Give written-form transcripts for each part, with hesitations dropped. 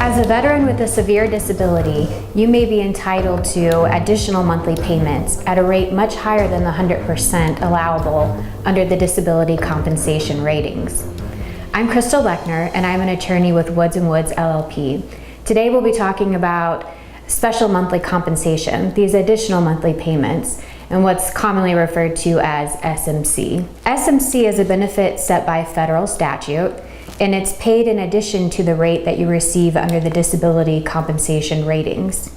As a veteran with a severe disability, you may be entitled to additional monthly payments at a rate much higher than the 100% allowable under the disability compensation ratings. I'm Crystal Lechner, and I'm an attorney with Woods & Woods LLP. Today we'll be talking about special monthly compensation, these additional monthly payments, and what's commonly referred to as SMC. SMC is a benefit set by federal statute, and it's paid in addition to the rate that you receive under the disability compensation ratings.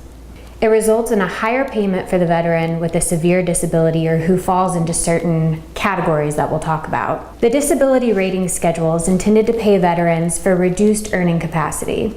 It results in a higher payment for the veteran with a severe disability or who falls into certain categories that we'll talk about. The disability rating schedule is intended to pay veterans for reduced earning capacity,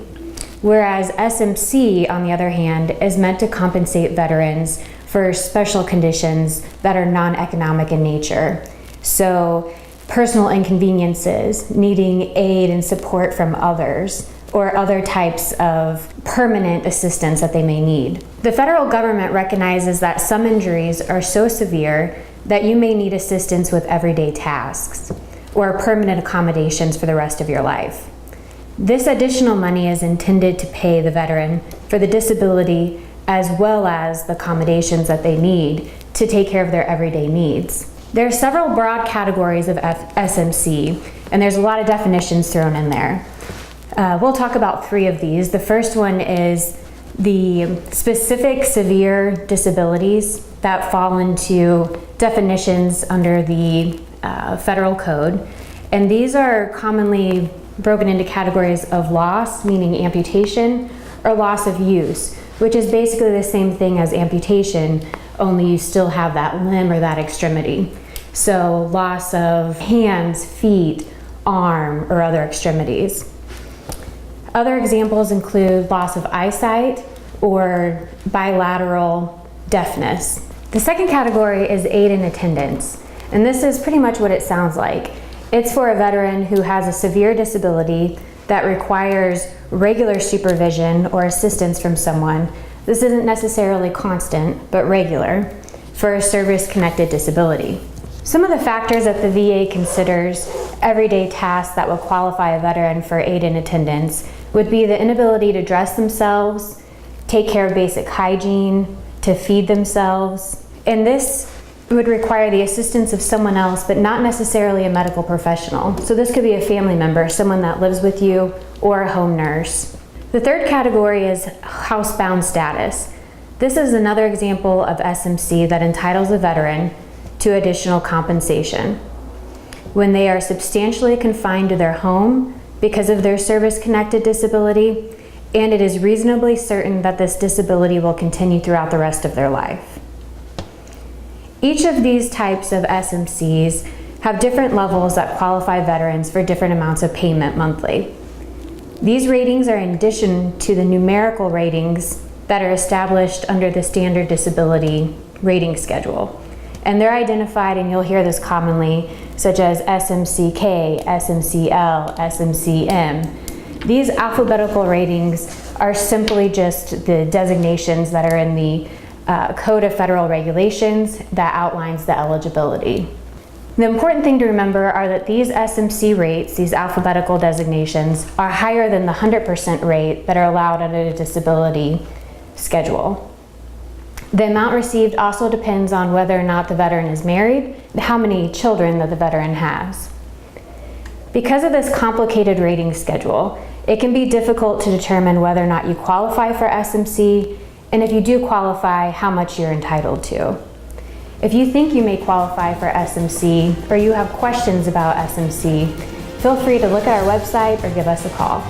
whereas SMC, on the other hand, is meant to compensate veterans for special conditions that are non-economic in nature. So, personal inconveniences, needing aid and support from others, or other types of permanent assistance that they may need. The federal government recognizes that some injuries are so severe that you may need assistance with everyday tasks or permanent accommodations for the rest of your life. This additional money is intended to pay the veteran for the disability as well as the accommodations that they need to take care of their everyday needs. There are several broad categories of SMC, and there's a lot of definitions thrown in there. We'll talk about three of these. The first one is the specific severe disabilities that fall into definitions under the federal code. And these are commonly broken into categories of loss, meaning amputation, or loss of use, which is basically the same thing as amputation, only you still have that limb or that extremity. So loss of hands, feet, arm, or other extremities. Other examples include loss of eyesight or bilateral deafness. The second category is aid and attendance, and this is pretty much what it sounds like. It's for a veteran who has a severe disability that requires regular supervision or assistance from someone. This isn't necessarily constant, but regular, for a service-connected disability. Some of the factors that the VA considers everyday tasks that would qualify a veteran for aid and attendance would be the inability to dress themselves, take care of basic hygiene, to feed themselves. And this would require the assistance of someone else, but not necessarily a medical professional. So this could be a family member, someone that lives with you, or a home nurse. The third category is housebound status. This is another example of SMC that entitles a veteran to additional compensation when they are substantially confined to their home because of their service-connected disability, and it is reasonably certain that this disability will continue throughout the rest of their life. Each of these types of SMCs have different levels that qualify veterans for different amounts of payment monthly. These ratings are in addition to the numerical ratings that are established under the standard disability rating schedule. And they're identified, and you'll hear this commonly, such as SMCK, SMCL, SMCM. These alphabetical ratings are simply just the designations that are in the Code of Federal Regulations that outlines the eligibility. The important thing to remember are that these SMC rates, these alphabetical designations, are higher than the 100% rate that are allowed under the disability schedule. The amount received also depends on whether or not the veteran is married and how many children that the veteran has. Because of this complicated rating schedule, it can be difficult to determine whether or not you qualify for SMC, and if you do qualify, how much you're entitled to. If you think you may qualify for SMC or you have questions about SMC, feel free to look at our website or give us a call.